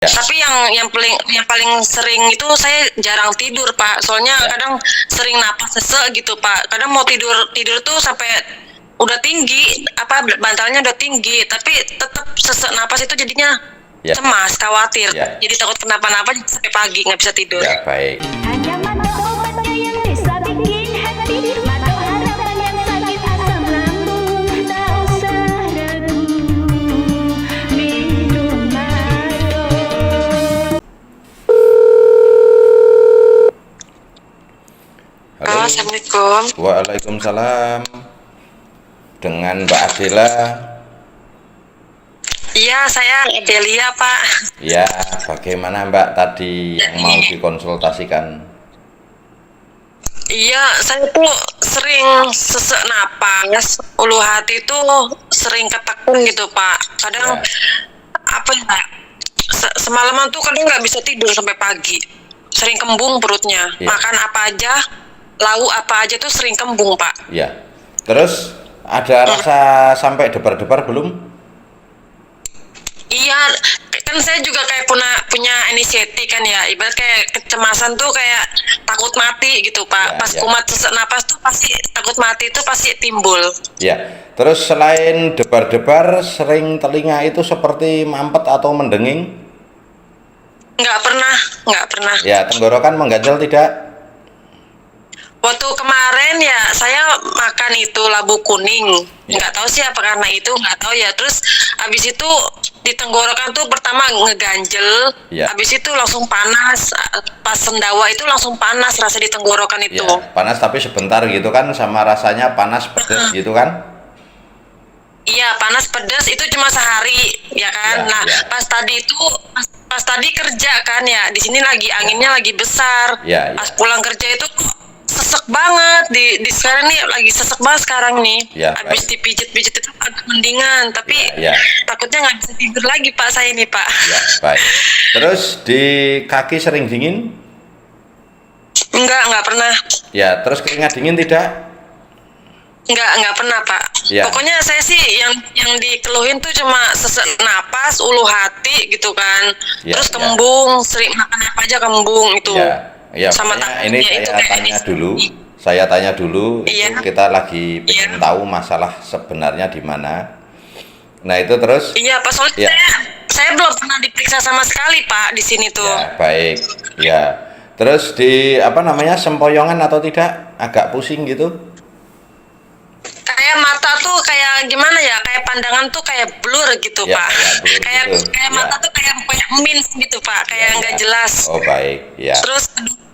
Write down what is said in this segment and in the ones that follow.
Ya. Tapi yang paling sering itu saya jarang tidur, Pak. Soalnya kadang sering napas sesek gitu, Pak. Kadang mau tidur tuh sampai udah tinggi, bantalnya udah tinggi, tapi tetap sesek napas itu jadinya cemas, khawatir. Jadi takut kenapa-napa sampai pagi nggak bisa tidur. Ya, baik. Hanya mata obatnya yang bisa bikin happy, mata harapan yang sakit asam lambung, tak usah ragu, minum Mado. Halo. Assalamualaikum. Waalaikumsalam. Dengan Mbak Adela. Iya, saya Adelia, Pak. Ya, bagaimana Mbak tadi yang mau dikonsultasikan? Iya, saya tuh sering sesek napas, ulu hati tuh sering ketekun gitu, Pak. Kadang semalaman tuh kadang nggak bisa tidur sampai pagi. Sering kembung perutnya. Makan apa aja, lauk apa aja tuh sering kembung, Pak. Ya. Terus ada rasa sampai debar-debar belum? Iya, kan saya juga kayak punya anxiety kan ya, ibarat kayak kecemasan tuh kayak takut mati gitu, Pak. Pas kumat sesak napas tuh pasti takut mati itu pasti timbul. Ya. Terus selain debar-debar, sering telinga itu seperti mampet atau mendenging? Nggak pernah. Ya, tenggorokan mengganjal tidak? Waktu kemarin ya saya makan itu labu kuning, nggak tahu sih apa karena itu, nggak tahu ya. Terus habis itu di tenggorokan tuh pertama ngeganjel, habis itu langsung panas, pas sendawa itu langsung panas rasa di tenggorokan itu. Panas tapi sebentar gitu kan, sama rasanya panas pedas gitu kan? Iya, panas pedas itu cuma sehari ya kan. Pas tadi kerja kan ya, di sini lagi anginnya lagi besar. Pas pulang kerja itu sesek banget di sekarang nih, lagi sesek banget sekarang nih. Habis dipijit-pijit itu agak mendingan, tapi takutnya nggak bisa tidur lagi, Pak, saya nih, Pak. Ya, baik. Terus di kaki sering dingin? Enggak pernah. Ya, terus keringat dingin tidak? Enggak pernah, Pak. Pokoknya saya sih yang dikeluhin tuh cuma sesek napas, ulu hati gitu kan. Terus kembung, sering makan apa aja kembung itu. Ya, sama ini saya tanya dulu, itu kita lagi pengen tahu masalah sebenarnya di mana. Nah, itu terus. Iya, Pak, soalnya saya belum pernah diperiksa sama sekali, Pak, di sini tuh. Ya, baik. Ya. Terus di sempoyongan atau tidak? Agak pusing gitu? Kayak mata tuh kayak gimana ya? Kayak pandangan tuh kayak blur gitu, Pak. Kayak mata tuh kayak mins gitu, Pak. Kayak nggak jelas. Oh, baik. Ya. Terus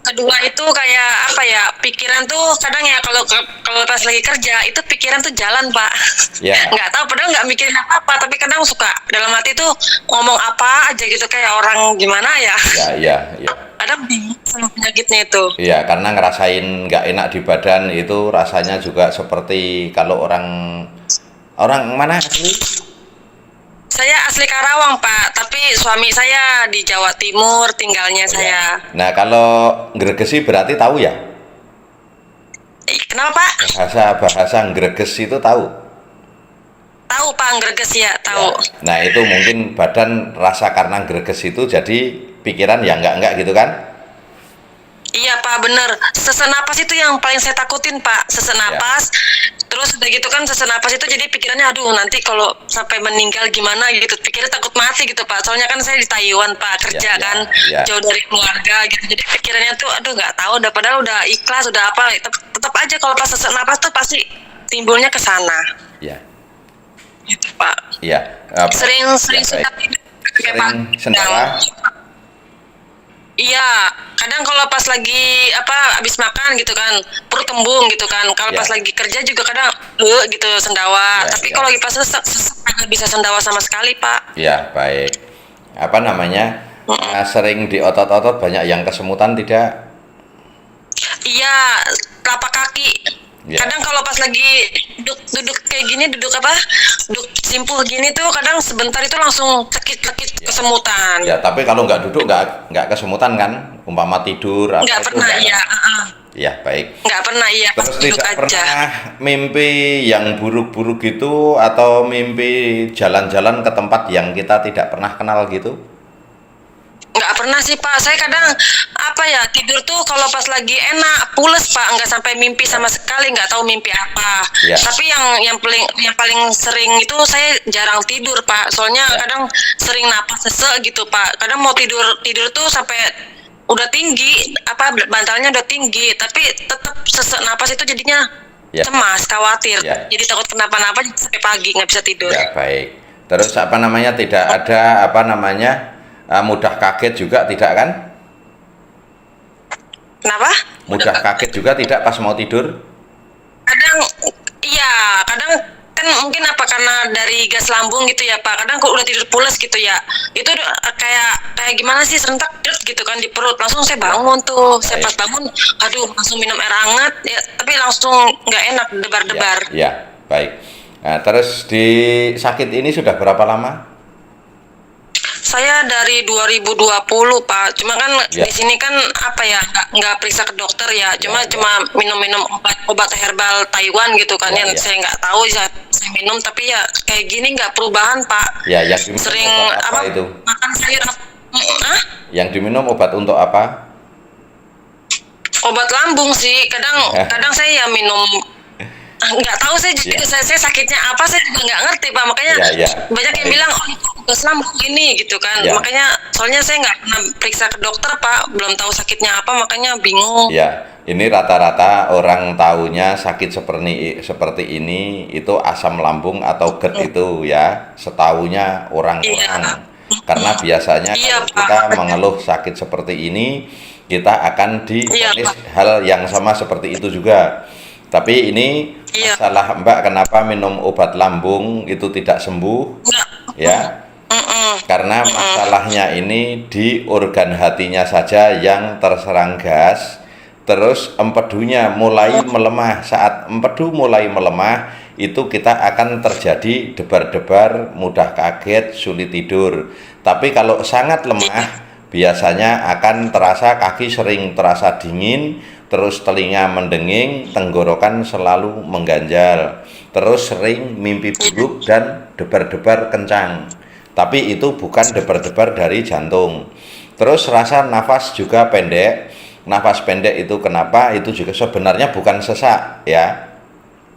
kedua itu kayak apa ya? Pikiran tuh kadang ya kalau pas lagi kerja itu pikiran tuh jalan, Pak. Nggak tahu, padahal nggak mikirin apa-apa, tapi kadang suka dalam hati tuh ngomong apa aja gitu kayak orang gimana ya. Ya. Kadang bingung sama penyakitnya itu. Iya, karena ngerasain nggak enak di badan itu rasanya juga seperti kalau orang mana asli? Saya asli Karawang, Pak, tapi suami saya di Jawa Timur tinggalnya saya. Nah, kalau ngregesi berarti tahu ya? Kenapa, Pak? Bahasa ngreges itu tahu? Tahu, Pak, ngreges ya, tahu. Nah, itu mungkin badan rasa karena ngreges itu jadi pikiran ya enggak gitu kan? Iya, Pak, bener. Sesek napas itu yang paling saya takutin, Pak. Sesek napas. Terus udah gitu kan sesek napas itu jadi pikirannya, aduh nanti kalau sampai meninggal gimana gitu. Pikirnya takut mati gitu, Pak. Soalnya kan saya di Taiwan, Pak, kerja kan jauh dari keluarga gitu. Jadi pikirannya tuh aduh nggak tahu, padahal udah ikhlas, udah apa. Tetap aja kalau pas sesek napas tuh pasti timbulnya ke sana. Iya. Gitu, Pak. Iya. Sering sendawa. Iya, kadang kalau pas lagi habis makan gitu kan, perut kembung gitu kan. Kalau pas lagi kerja juga kadang gitu sendawa. Tapi kalau lagi pas sesek nggak bisa sendawa sama sekali, Pak. Iya, baik. Sering di otot-otot banyak yang kesemutan tidak? Iya, telapak kaki. Kadang kalau pas lagi duduk kayak gini, duduk simpuh gini tuh kadang sebentar itu langsung cekit-cekit kesemutan. Ya, tapi kalau nggak duduk nggak kesemutan kan? Umpama tidur apa nggak itu pernah, iya. Ya, baik. Nggak pernah, iya. Terus tidak pernah mimpi yang buruk-buruk gitu, atau mimpi jalan-jalan ke tempat yang kita tidak pernah kenal gitu? pernah sih Pak. Saya kadang apa ya tidur tuh kalau pas lagi enak pules Pak, nggak sampai mimpi sama sekali, nggak tahu mimpi apa. Ya. Tapi yang paling sering itu saya jarang tidur Pak. Soalnya kadang sering napas sesek gitu Pak. Kadang mau tidur tuh sampai udah tinggi, apa bantalnya udah tinggi, tapi tetap sesek napas itu jadinya cemas, khawatir. Jadi takut kenapa-napa sampai pagi nggak bisa tidur. Ya, baik. Terus apa namanya tidak ada apa namanya mudah kaget juga tidak kan? Kenapa? Mudah kaget juga tidak pas mau tidur? Kadang iya, kadang kan mungkin apa karena dari gas lambung gitu ya Pak. Kadang kok udah tidur pulas gitu ya. Itu kayak gimana sih serentak gitu kan di perut. Langsung saya bangun tuh. Saya pas bangun, aduh langsung minum air hangat ya, tapi langsung nggak enak, debar-debar. Ya, baik. Nah, terus di sakit ini sudah berapa lama? Saya dari 2020 Pak, cuma kan di sini kan apa ya nggak periksa ke dokter ya, cuma minum obat herbal Taiwan gitu kan yang saya nggak tahu saya minum, tapi ya kayak gini nggak perubahan Pak. Ya, yang sering apa itu? Makan sayur. Yang diminum obat untuk apa? Obat lambung sih, kadang saya ya minum. Nggak tahu saya juga saya sakitnya apa, saya juga nggak ngerti Pak, makanya banyak yang bilang gas lambung ini gitu kan, makanya soalnya saya nggak pernah periksa ke dokter Pak, belum tahu sakitnya apa, makanya bingung. Ya, ini rata-rata orang taunya sakit seperti ini itu asam lambung atau GERD itu ya, setaunya orang-orang. Karena biasanya kalau kita mengeluh sakit seperti ini, kita akan divonis hal yang sama seperti itu juga. Tapi ini masalah Mbak, kenapa minum obat lambung itu tidak sembuh? Ya, karena masalahnya ini di organ hatinya saja yang terserang gas. Terus empedunya mulai melemah. Saat empedu mulai melemah, itu kita akan terjadi debar-debar, mudah kaget, sulit tidur. Tapi kalau sangat lemah, biasanya akan terasa kaki sering terasa dingin, terus telinga mendenging, tenggorokan selalu mengganjal, terus sering mimpi buruk dan debar-debar kencang. Tapi itu bukan debar-debar dari jantung. Terus rasa nafas juga pendek. Nafas pendek itu kenapa? Itu juga sebenarnya bukan sesak ya.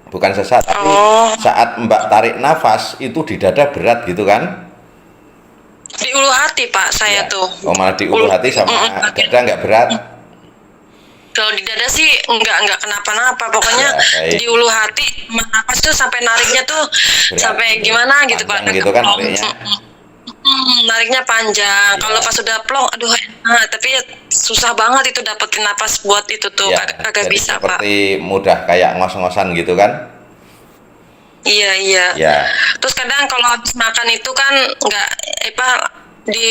Bukan sesak, tapi saat Mbak tarik nafas itu di dada berat gitu kan? Di ulu hati Pak saya tuh. Oh, malah di ulu hati sama dada nggak berat? Kalau di dada sih enggak kenapa-napa, pokoknya di ulu hati nafas tuh sampai nariknya tuh berat, sampai gimana gitu Pak. Gitu kan nariknya. Nariknya panjang. Kalau pas sudah plong, aduh tapi ya susah banget itu dapetin napas buat itu tuh, kagak bisa Pak. Seperti mudah kayak ngos-ngosan gitu kan? Iya. Terus kadang kalau habis makan itu kan di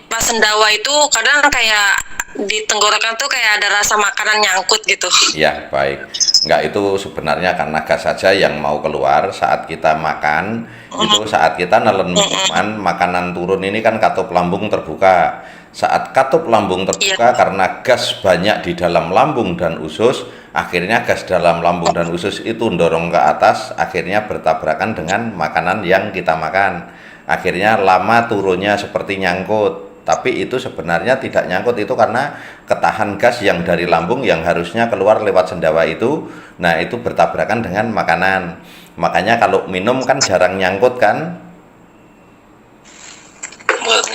pas sendawa itu kadang kayak di tenggorokan tuh kayak ada rasa makanan nyangkut gitu. Ya, baik. Enggak, itu sebenarnya karena gas saja yang mau keluar saat kita makan. Itu saat kita nelen minuman, makanan turun ini kan katup lambung terbuka. Saat katup lambung terbuka karena gas banyak di dalam lambung dan usus, akhirnya gas dalam lambung dan usus itu dorong ke atas, akhirnya bertabrakan dengan makanan yang kita makan. Akhirnya lama turunnya seperti nyangkut. Tapi itu sebenarnya tidak nyangkut, itu karena ketahan gas yang dari lambung yang harusnya keluar lewat sendawa itu, nah itu bertabrakan dengan makanan. Makanya kalau minum kan jarang nyangkut kan?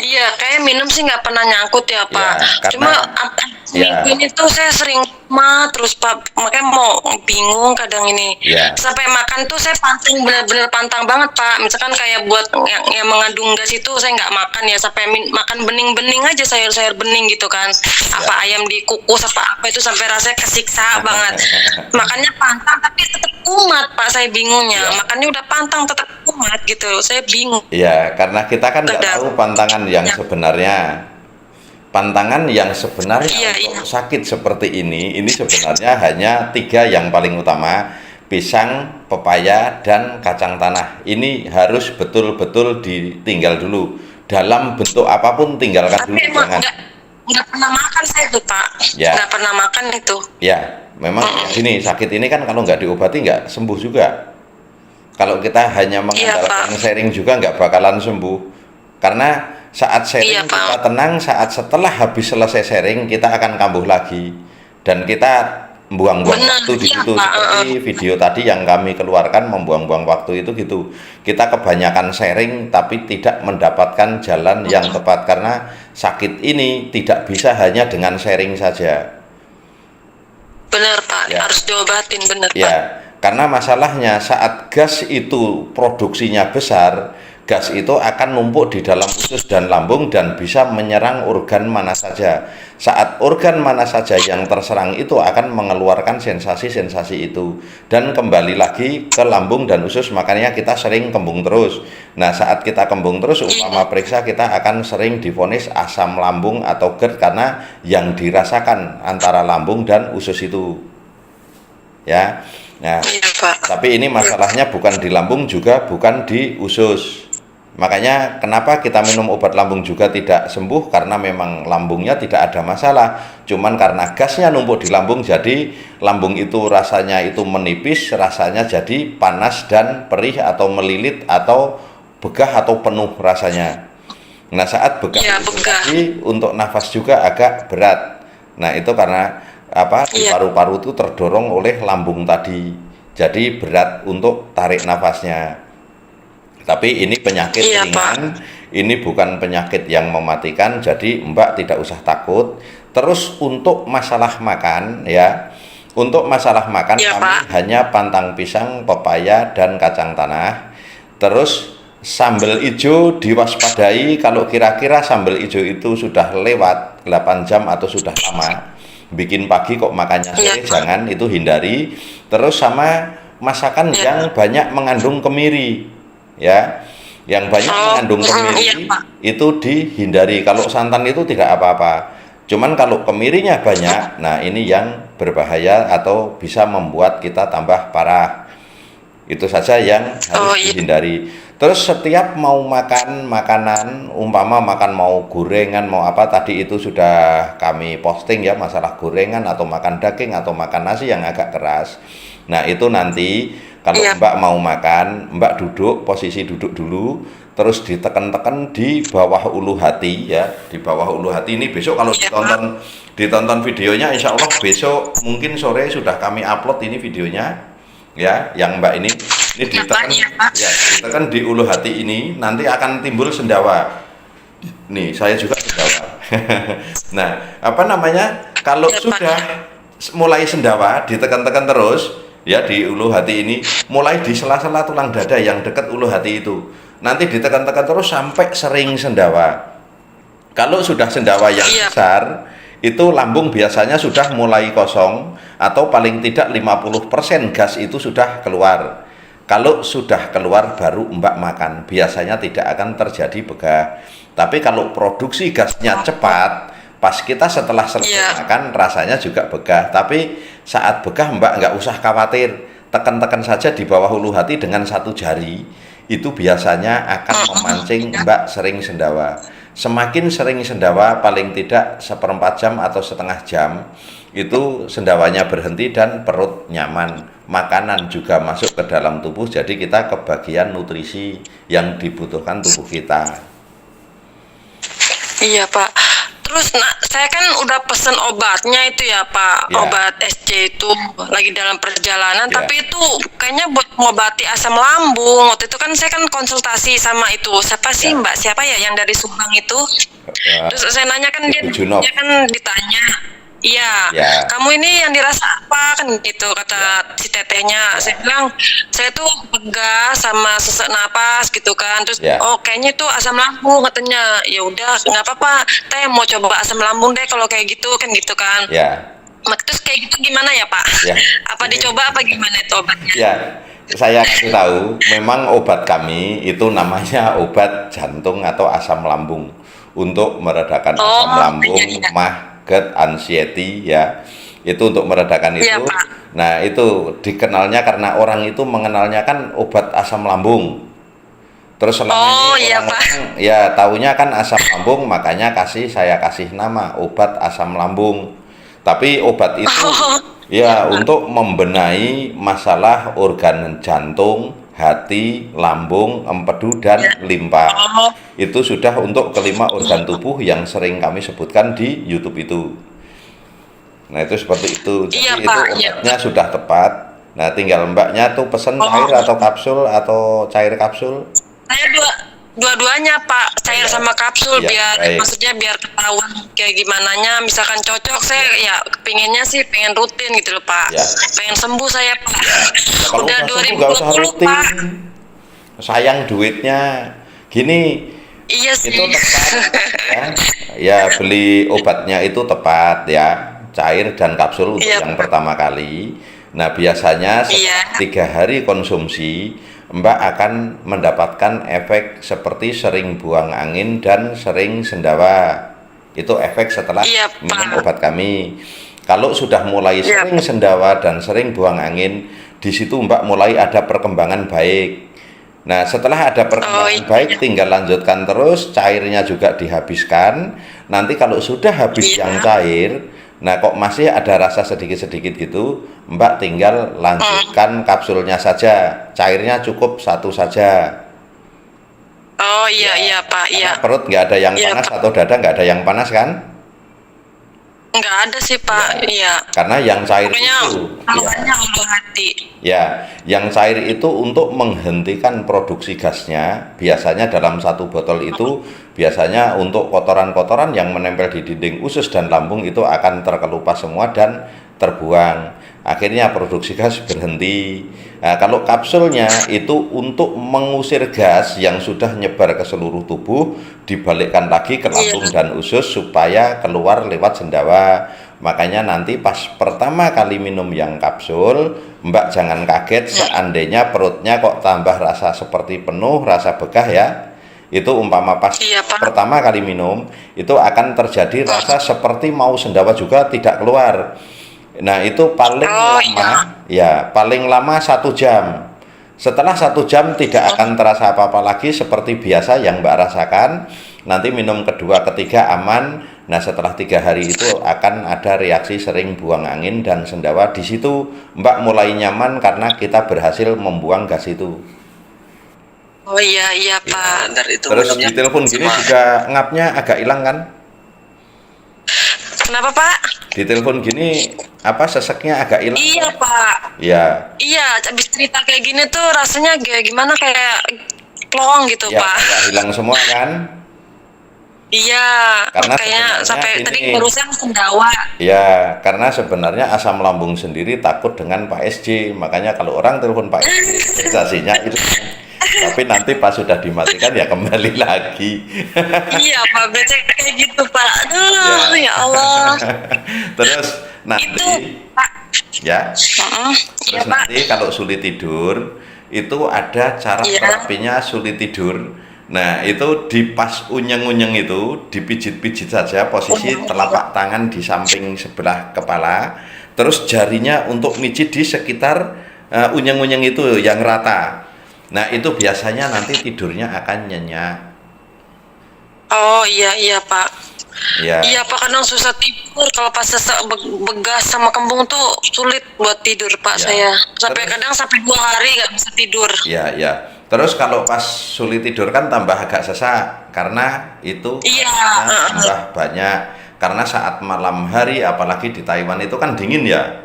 Iya, kayak minum sih nggak pernah nyangkut ya Pak. Cuma minggu ini tuh saya sering terus Pak, makanya mau bingung kadang ini. Sampai makan tuh saya pantang, bener-bener pantang banget Pak. Misalkan kayak buat yang mengandung gas itu saya nggak makan ya, sampai makan bening-bening aja, sayur-sayur bening gitu kan. Apa ayam dikukus apa itu sampai rasanya kesiksa banget. Makannya pantang tapi tetap kumat Pak, saya bingungnya. Makannya udah pantang tetap kumat gitu, saya bingung. Iya, karena kita kan nggak tahu pantangan yang sebenarnya. Pantangan yang sebenarnya untuk sakit seperti ini sebenarnya hanya 3 yang paling utama: pisang, pepaya, dan kacang tanah. Ini harus betul-betul ditinggal dulu. Dalam bentuk apapun tinggalkan dulu. Jangan. Nggak pernah makan saya tuh Pak. Nggak pernah makan itu. Ya, memang gini, sakit ini kan kalau nggak diobati nggak sembuh juga. Kalau kita hanya mengandalkan sharing juga nggak bakalan sembuh. Karena Saat sharing Iya, kita Pak. tenang, saat setelah habis selesai sharing kita akan kambuh lagi dan kita buang-buang Benar, waktu di iya, situ Pak. seperti video tadi yang kami keluarkan membuang-buang waktu itu gitu. Kita kebanyakan sharing tapi tidak mendapatkan jalan yang tepat karena sakit ini tidak bisa hanya dengan sharing saja. Benar, Pak. Ya. Harus diobatin, benar, Pak. Ya, karena masalahnya saat gas itu produksinya besar, gas itu akan numpuk di dalam usus dan lambung dan bisa menyerang organ mana saja. Saat organ mana saja yang terserang itu akan mengeluarkan sensasi-sensasi itu dan kembali lagi ke lambung dan usus, makanya kita sering kembung terus. Nah, saat kita kembung terus, umpama periksa kita akan sering divonis asam lambung atau GERD karena yang dirasakan antara lambung dan usus itu. Ya. Nah, Iya, Pak. tapi ini masalahnya bukan di lambung juga bukan di usus. Makanya kenapa kita minum obat lambung juga tidak sembuh, karena memang lambungnya tidak ada masalah. Cuman karena gasnya numpuk di lambung, jadi lambung itu rasanya itu menipis, rasanya jadi panas dan perih atau melilit atau begah atau penuh rasanya. Nah, saat begah Iya, itu begah. tadi untuk nafas juga agak berat. Nah, itu karena apa? Di Iya. paru-paru itu terdorong oleh lambung tadi. Jadi berat untuk tarik nafasnya. Tapi ini penyakit Iya, ringan, ini bukan penyakit yang mematikan, jadi Mbak tidak usah takut. Terus untuk masalah makan ya, untuk masalah makan Iya, kami Pak. hanya pantang pisang, pepaya, dan kacang tanah. Terus sambal ijo diwaspadai kalau kira-kira sambal ijo itu sudah lewat 8 jam atau sudah lama. Bikin pagi kok makannya sore, Iya, Pak. jangan, itu hindari. Terus sama masakan Iya. yang banyak mengandung kemiri ya, yang banyak mengandung iya, kemiri Pak. itu dihindari. Kalau santan itu tidak apa-apa, cuman kalau kemirinya banyak, nah ini yang berbahaya atau bisa membuat kita tambah parah. Itu saja yang harus Iya. dihindari. Terus setiap mau makan makanan, umpama makan mau gorengan mau apa, tadi itu sudah kami posting ya, masalah gorengan atau makan daging atau makan nasi yang agak keras. Nah, itu nanti kalau Iya. Mbak mau makan, Mbak duduk, posisi duduk dulu, terus ditekan-tekan di bawah ulu hati ya, di bawah ulu hati. Ini besok kalau Iya, ditonton videonya, insya Allah besok mungkin sore sudah kami upload ini videonya ya, yang Mbak ini ditekan Iya, Pak. ya, ditekan di ulu hati ini, nanti akan timbul sendawa. Nih, saya juga sendawa. Nah, apa namanya? Kalau Iya, Pak. sudah mulai sendawa, ditekan-tekan terus ya di ulu hati ini, mulai di sela-sela tulang dada yang dekat ulu hati itu. Nanti ditekan-tekan terus sampai sering sendawa. Kalau sudah sendawa yang Iya. besar, itu lambung biasanya sudah mulai kosong atau paling tidak 50% gas itu sudah keluar. Kalau sudah keluar baru Mbak makan, biasanya tidak akan terjadi begah. Tapi kalau produksi gasnya cepat, pas kita setelah selesai Iya. makan rasanya juga begah. Tapi saat begah Mbak nggak usah khawatir, tekan-tekan saja di bawah ulu hati dengan satu jari, itu biasanya akan memancing Mbak sering sendawa. Semakin sering sendawa, paling tidak 1/4 jam atau setengah jam, itu sendawanya berhenti dan perut nyaman. Makanan juga masuk ke dalam tubuh, jadi kita kebagian nutrisi yang dibutuhkan tubuh kita. Iya, Pak. Terus saya kan udah pesen obatnya itu ya, Pak. Ya. Obat SC itu lagi dalam perjalanan, Ya. tapi itu kayaknya buat mengobati asam lambung. Waktu itu kan saya kan konsultasi sama itu. Siapa sih, Ya. Mbak? Siapa ya yang dari Subang itu? Terus saya nanya kan Ibu Junop. dia kan ditanya, iya, Ya. kamu ini yang dirasa apa kan gitu kata si tetehnya. Saya bilang saya tuh begah sama sesak napas gitu kan. Terus Ya. oh kayaknya itu asam lambung katanya. Ya udah nggak apa-apa, teh mau coba asam lambung deh kalau kayak gitu kan gitu kan. Ya, Terus kayak gitu gimana ya Pak? Ya. Apa dicoba apa gimana itu obatnya? ya. Saya kasih tahu, memang obat kami itu namanya obat jantung atau asam lambung untuk meredakan asam lambung, iya. mah, GERD, anxiety ya. Itu untuk meredakan itu. Iya, Pak. Nah, itu dikenalnya karena orang itu mengenalnya kan obat asam lambung. Terus selama ini Iya, orang-orang ya taunya kan asam lambung, makanya saya kasih nama obat asam lambung. Tapi obat itu ya untuk membenahi masalah organ jantung, hati, lambung, empedu, dan limpa. Oh, Itu sudah untuk kelima organ tubuh yang sering kami sebutkan di YouTube itu. Nah, itu seperti itu. Jadi iya itu Pak, iya. obatnya sudah tepat. Nah, tinggal mbaknya tuh pesen cair atau kapsul atau cair kapsul. Saya dua-duanya Pak, cair sama kapsul, Ya, biar baik. maksudnya biar ketahuan kayak gimananya, misalkan cocok saya ya pengennya sih pengen rutin gitu loh Pak. Ya. Pengen sembuh saya Pak. Kalau Udah udah sembuh nggak usah 2020 rutin. Pak. Sayang duitnya. Gini, Iya sih. itu tepat ya. Ya, beli obatnya itu tepat ya, cair dan kapsul untuk Iya, yang Pak. pertama kali. Nah, biasanya setelah Iya. 3 hari konsumsi, Mbak akan mendapatkan efek seperti sering buang angin dan sering sendawa. Itu efek setelah Iya, minum Pak. obat kami. Kalau sudah mulai Iya, sering sendawa dan sering buang angin, di situ Mbak mulai ada perkembangan baik. Nah, setelah ada perkembangan iya. baik, tinggal lanjutkan terus, cairnya juga dihabiskan. Nanti kalau sudah habis Iya. yang cair, nah kok masih ada rasa sedikit-sedikit gitu, Mbak tinggal lanjutkan kapsulnya saja. Cairnya cukup 1 saja. Oh iya Pak, iya. Karena perut nggak ada yang Iya, panas Pak. atau dada nggak ada yang panas kan? Nggak ada sih Pak, iya. Karena yang cair Pokoknya itu, ya. keluhannya ulu hati. Ya, yang cair itu untuk menghentikan produksi gasnya. Biasanya dalam 1 botol itu biasanya untuk kotoran-kotoran yang menempel di dinding usus dan lambung itu akan terkelupas semua dan terbuang. Akhirnya produksi gas berhenti. Nah, kalau kapsulnya itu untuk mengusir gas yang sudah nyebar ke seluruh tubuh, dibalikkan lagi ke lambung dan usus supaya keluar lewat sendawa. Makanya nanti pas pertama kali minum yang kapsul, Mbak jangan kaget seandainya perutnya kok tambah rasa seperti penuh, rasa begah ya. Itu umpama pas Iya, Pak. pertama kali minum, itu akan terjadi rasa seperti mau sendawa juga tidak keluar. Nah, itu paling Oh, lama, ya paling lama 1 jam. Setelah 1 jam tidak akan terasa apa-apa lagi seperti biasa yang Mbak rasakan. Nanti minum kedua, ketiga aman. Nah, setelah 3 hari itu akan ada reaksi sering buang angin dan sendawa. Di situ Mbak mulai nyaman karena kita berhasil membuang gas itu. Oh iya Pak. Benar itu Terus minumnya di telepon gini sama- juga ngapnya agak hilang kan? Kenapa Pak? Di telepon gini apa seseknya agak hilang? Iya Pak. Ya, Iya, habis cerita kayak gini tuh rasanya kayak gimana, kayak plong gitu ya Pak. agak hilang semua kan? Iya, Karena makanya sebenarnya sampai ini- tadi barusan sendawa. Ya, karena sebenarnya asam lambung sendiri takut dengan Pak SJ. Makanya kalau orang telepon Pak SJ, sensasinya itu. Tapi nanti pas sudah dimatikan ya kembali lagi. Iya Pak, becek kayak gitu Pak. Aduh, ya Allah. Terus Itu nanti Pak. ya, Iya terus Pak. nanti kalau sulit tidur itu ada cara Iya. terapinya sulit tidur. Nah, itu di pas unyeng-unyeng itu dipijit-pijit saja posisi telapak tangan di samping sebelah kepala, terus jarinya untuk mijit di sekitar unyeng-unyeng itu yang rata. Nah, itu biasanya nanti tidurnya akan nyenyak. Oh iya Pak. Ya. Iya Pak, kadang susah tidur kalau pas sesak begas sama kembung tuh sulit buat tidur Pak Ya. saya. Sampai Terus- kadang sampai 2 hari nggak bisa tidur. Ya, ya. Terus kalau pas sulit tidur kan tambah agak sesak karena itu Iya, panas tambah banyak karena saat malam hari apalagi di Taiwan itu kan dingin ya.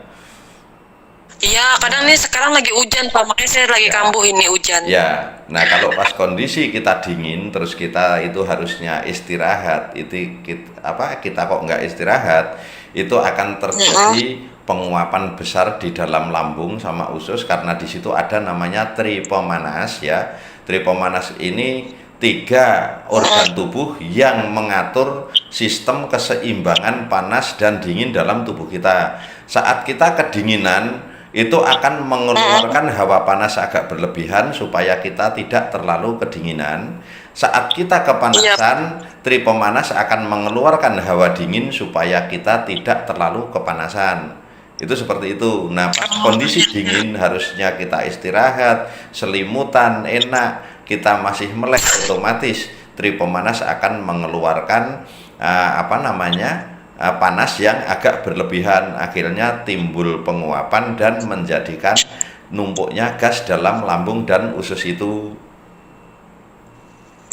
Iya, kadang nih sekarang lagi hujan Pak, makanya saya lagi Ya. kambuh ini hujan. Ya. Nah, kalau pas kondisi kita dingin terus kita itu harusnya istirahat, itu kita kok nggak istirahat, itu akan terjadi penguapan besar di dalam lambung sama usus karena di situ ada namanya tripemanas ya. Tripemanas ini 3 organ tubuh yang mengatur sistem keseimbangan panas dan dingin dalam tubuh kita. Saat kita kedinginan itu akan mengeluarkan hawa panas agak berlebihan supaya kita tidak terlalu kedinginan. Saat kita kepanasan, tripemanas akan mengeluarkan hawa dingin supaya kita tidak terlalu kepanasan. Itu seperti itu. Nah, pas kondisi dingin harusnya kita istirahat, selimutan, enak. Kita masih melek, otomatis tripemanas akan mengeluarkan panas yang agak berlebihan, akhirnya timbul penguapan dan menjadikan numpuknya gas dalam lambung dan usus itu.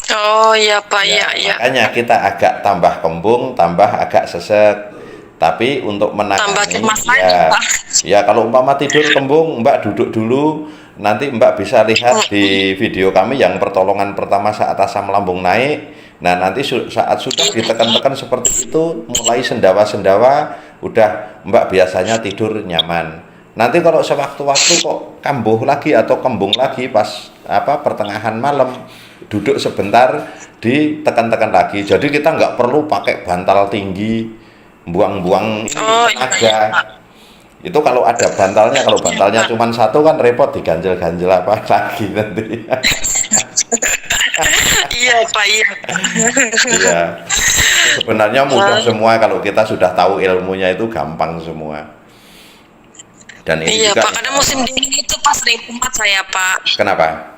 Oh iya Pak, Ya, iya. makanya kita agak tambah kembung, tambah agak sesek. Tapi untuk Tambah menangani, cemas ya, lagi, Pak. ya kalau umpama tidur kembung, Mbak duduk dulu. Nanti Mbak bisa lihat di video kami yang pertolongan pertama saat asam lambung naik. Nah, nanti saat sudah ditekan-tekan seperti itu, mulai sendawa-sendawa, udah Mbak biasanya tidur nyaman. Nanti kalau sewaktu-waktu kok kambuh lagi atau kembung lagi pas pertengahan malam, duduk sebentar, ditekan-tekan lagi. Jadi kita nggak perlu pakai bantal tinggi, buang-buang Oh iya, tenaga. Pak. Itu kalau ada bantalnya, kalau bantalnya cuma satu kan repot, diganjel-ganjel apa lagi nanti. Iya Pak, iya. Iya. Sebenarnya mudah semua kalau kita sudah tahu ilmunya, itu gampang semua. Dan ini Iya juga Pak, kadang musim dingin itu pas sering kumat saya Pak. kenapa?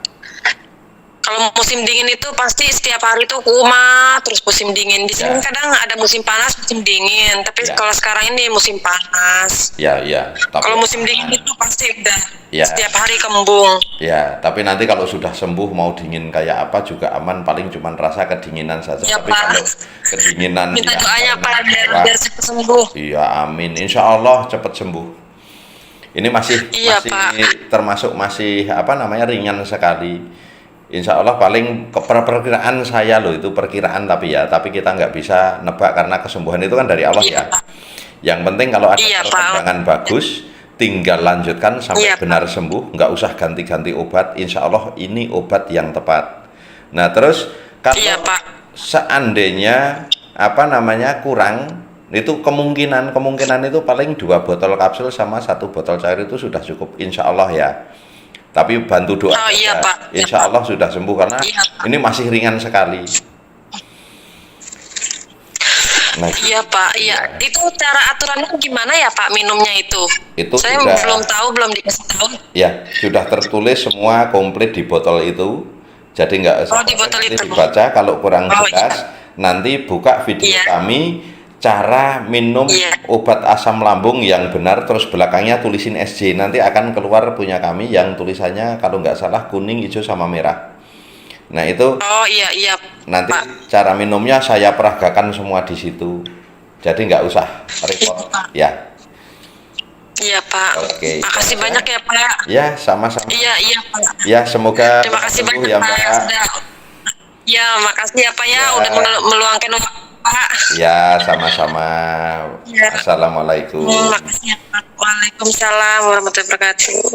Kalau musim dingin itu pasti setiap hari tuh kumat terus musim dingin. Di sini Ya. kadang ada musim panas, musim dingin. Tapi Ya. kalau sekarang ini musim panas. Ya, ya. Kalau musim dingin itu pasti udah Ya. setiap hari kembung. Ya, tapi nanti kalau sudah sembuh mau dingin kayak apa juga aman, paling cuma rasa kedinginan saja. Ya, Tapi Pak. kalau kedinginan Minta yang doanya Pak parah, biar cepat sembuh. iya, amin. Insya Allah cepat sembuh. Ini masih Iya, masih Pak. termasuk masih ringan sekali. Insya Allah paling perkiraan saya loh, itu perkiraan tapi kita nggak bisa nebak karena kesembuhan itu kan dari Allah Iya, ya. Pak. Yang penting kalau ada Iya, Pak. perkembangan bagus, tinggal lanjutkan sampai Iya, Pak. benar sembuh, nggak usah ganti-ganti obat. Insya Allah ini obat yang tepat. Nah terus kalau Iya, Pak. seandainya kurang, itu kemungkinan itu paling 2 botol kapsul sama 1 botol cair itu sudah cukup, insya Allah ya. Tapi bantu doa Oh, iya, saja. Pak. Iya, Insya Allah sudah sembuh karena Iya, Pak. ini masih ringan sekali. Nah, Iya Pak, iya. Itu cara aturannya gimana ya Pak minumnya itu? itu Saya sudah, belum tahu, belum dikasih tahu. ya sudah tertulis semua komplit di botol itu. Jadi nggak Oh, di botol nanti itu. dibaca, kalau kurang Oh, jelas nanti buka video Iya. kami cara minum Iya. obat asam lambung yang benar, terus belakangnya tulisin SJ, nanti akan keluar punya kami yang tulisannya kalau nggak salah kuning, hijau sama merah. Nah itu Oh iya nanti Pak. cara minumnya saya peragakan semua di situ, jadi nggak usah repot ya. Iya Pak. Oke. Makasih banyak ya Pak. Ya sama-sama. Iya Pak. Ya semoga Terima kasih sembuh banyak ya Pak. Mbak. Sudah. Ya makasih ya Pak ya, Ya. udah meluangkan waktu Pak. Ya sama-sama. Ya. Assalamualaikum. Makasih ya Pak. Waalaikumsalam warahmatullahi wabarakatuh.